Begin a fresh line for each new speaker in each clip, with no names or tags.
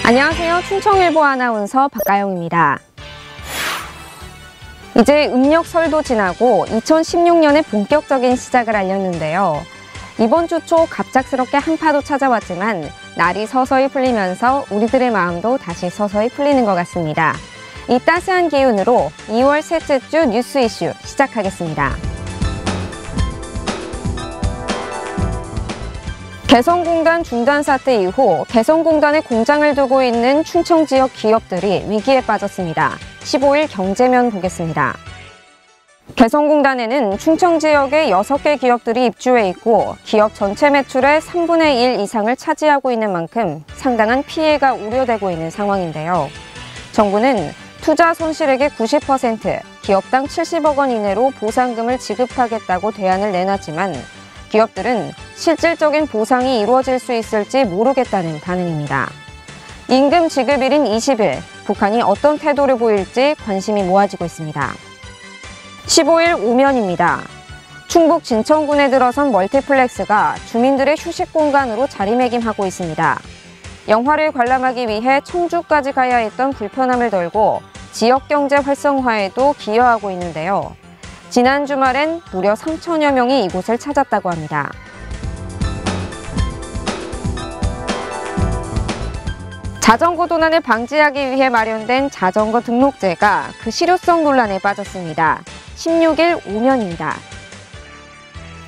안녕하세요. 충청일보 아나운서 박가영입니다. 이제 음력설도 지나고 2016년의 본격적인 시작을 알렸는데요. 이번 주 초 갑작스럽게 한파도 찾아왔지만 날이 서서히 풀리면서 우리들의 마음도 다시 서서히 풀리는 것 같습니다. 이 따스한 기운으로 2월 셋째 주 뉴스 이슈 시작하겠습니다. 개성공단 중단 사태 이후 개성공단에 공장을 두고 있는 충청 지역 기업들이 위기에 빠졌습니다. 15일 경제면 보겠습니다. 개성공단에는 충청 지역의 6개 기업들이 입주해 있고 기업 전체 매출의 3분의 1 이상을 차지하고 있는 만큼 상당한 피해가 우려되고 있는 상황인데요. 정부는 투자 손실액의 90%, 기업당 70억 원 이내로 보상금을 지급하겠다고 대안을 내놨지만 기업들은 실질적인 보상이 이루어질 수 있을지 모르겠다는 반응입니다. 임금 지급일인 20일, 북한이 어떤 태도를 보일지 관심이 모아지고 있습니다. 15일 오면입니다. 충북 진천군에 들어선 멀티플렉스가 주민들의 휴식 공간으로 자리매김하고 있습니다. 영화를 관람하기 위해 청주까지 가야 했던 불편함을 덜고 지역 경제 활성화에도 기여하고 있는데요. 지난 주말엔 무려 3천여 명이 이곳을 찾았다고 합니다. 자전거 도난을 방지하기 위해 마련된 자전거 등록제가 그 실효성 논란에 빠졌습니다. 16일 오면입니다.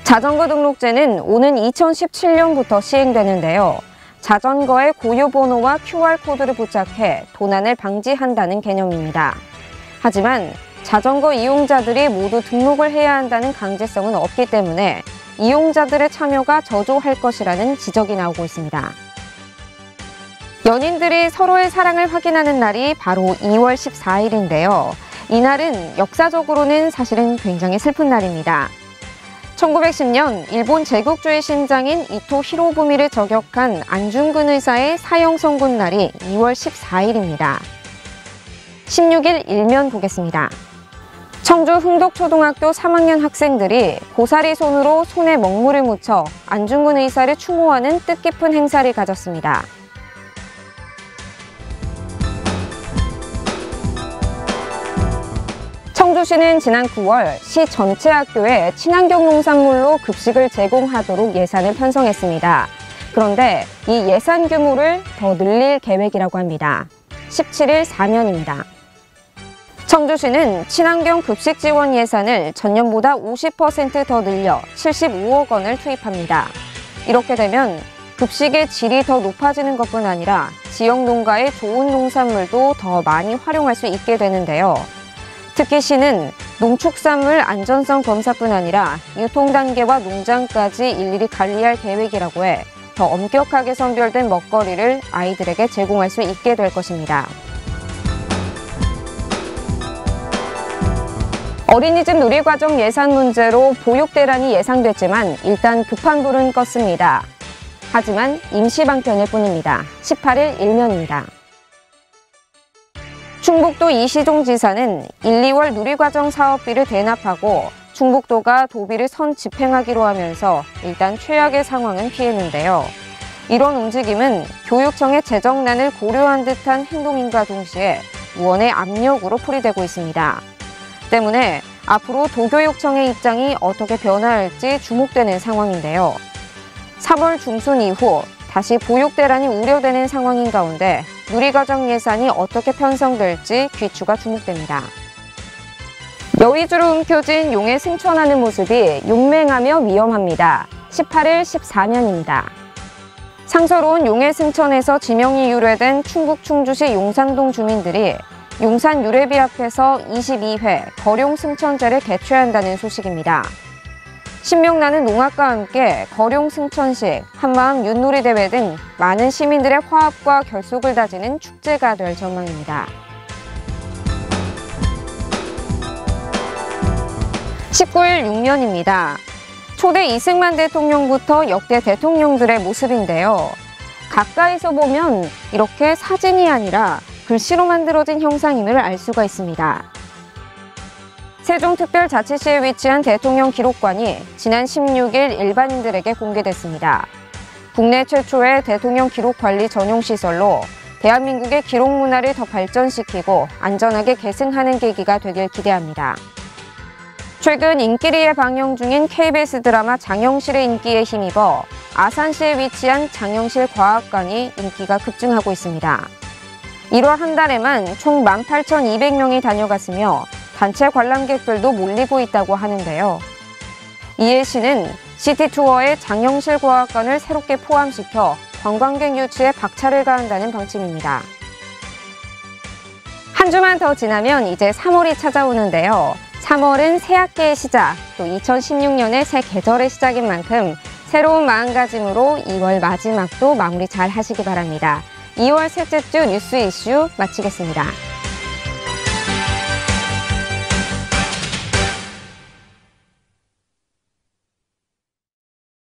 자전거 등록제는 오는 2017년부터 시행되는데요. 자전거에 고유번호와 QR코드를 부착해 도난을 방지한다는 개념입니다. 하지만 자전거 이용자들이 모두 등록을 해야 한다는 강제성은 없기 때문에 이용자들의 참여가 저조할 것이라는 지적이 나오고 있습니다. 연인들이 서로의 사랑을 확인하는 날이 바로 2월 14일인데요. 이날은 역사적으로는 사실은 굉장히 슬픈 날입니다. 1910년 일본 제국주의 신장인 이토 히로부미를 저격한 안중근 의사의 사형 선고 날이 2월 14일입니다. 16일 일면 보겠습니다. 청주 흥덕초등학교 3학년 학생들이 고사리 손으로 손에 먹물을 묻혀 안중근 의사를 추모하는 뜻깊은 행사를 가졌습니다. 청주시는 지난 9월 시 전체 학교에 친환경 농산물로 급식을 제공하도록 예산을 편성했습니다. 그런데 이 예산 규모를 더 늘릴 계획이라고 합니다. 17일 사면입니다. 청주시는 친환경 급식 지원 예산을 전년보다 50% 더 늘려 75억 원을 투입합니다. 이렇게 되면 급식의 질이 더 높아지는 것뿐 아니라 지역 농가의 좋은 농산물도 더 많이 활용할 수 있게 되는데요. 특히 시는 농축산물 안전성 검사뿐 아니라 유통 단계와 농장까지 일일이 관리할 계획이라고 해 더 엄격하게 선별된 먹거리를 아이들에게 제공할 수 있게 될 것입니다. 어린이집 누리과정 예산 문제로 보육 대란이 예상됐지만 일단 급한 불은 껐습니다. 하지만 임시방편일 뿐입니다. 18일 일면입니다. 충북도 이시종 지사는 1, 2월 누리과정 사업비를 대납하고 충북도가 도비를 선집행하기로 하면서 일단 최악의 상황은 피했는데요. 이런 움직임은 교육청의 재정난을 고려한 듯한 행동인과 동시에 무언의 압력으로 풀이되고 있습니다. 때문에 앞으로 도교육청의 입장이 어떻게 변화할지 주목되는 상황인데요. 3월 중순 이후 다시 보육 대란이 우려되는 상황인 가운데 누리과정 예산이 어떻게 편성될지 귀추가 주목됩니다. 여의주로 움켜쥔 용에 승천하는 모습이 용맹하며 위험합니다. 18일 14면입니다. 상서로운 용의 승천에서 지명이 유래된 충북 충주시 용산동 주민들이 용산 유래비 앞에서 22회 거룡 승천제를 개최한다는 소식입니다. 신명나는 농악과 함께 거룡 승천식, 한마음 윷놀이 대회 등 많은 시민들의 화합과 결속을 다지는 축제가 될 전망입니다. 19일 6면입니다. 초대 이승만 대통령부터 역대 대통령들의 모습인데요. 가까이서 보면 이렇게 사진이 아니라 글씨로 만들어진 형상임을 알 수가 있습니다. 세종특별자치시에 위치한 대통령 기록관이 지난 16일 일반인들에게 공개됐습니다. 국내 최초의 대통령 기록관리 전용 시설로 대한민국의 기록 문화를 더 발전시키고 안전하게 계승하는 계기가 되길 기대합니다. 최근 인기리에 방영 중인 KBS 드라마 장영실의 인기에 힘입어 아산시에 위치한 장영실 과학관이 인기가 급증하고 있습니다. 1월 한 달에만 총 18,200명이 다녀갔으며 단체 관람객들도 몰리고 있다고 하는데요. 이에 시는 시티투어에 장영실 과학관을 새롭게 포함시켜 관광객 유치에 박차를 가한다는 방침입니다. 한 주만 더 지나면 이제 3월이 찾아오는데요. 3월은 새 학기의 시작, 또 2016년의 새 계절의 시작인 만큼 새로운 마음가짐으로 2월 마지막도 마무리 잘 하시기 바랍니다. 2월 셋째 주 뉴스 이슈 마치겠습니다.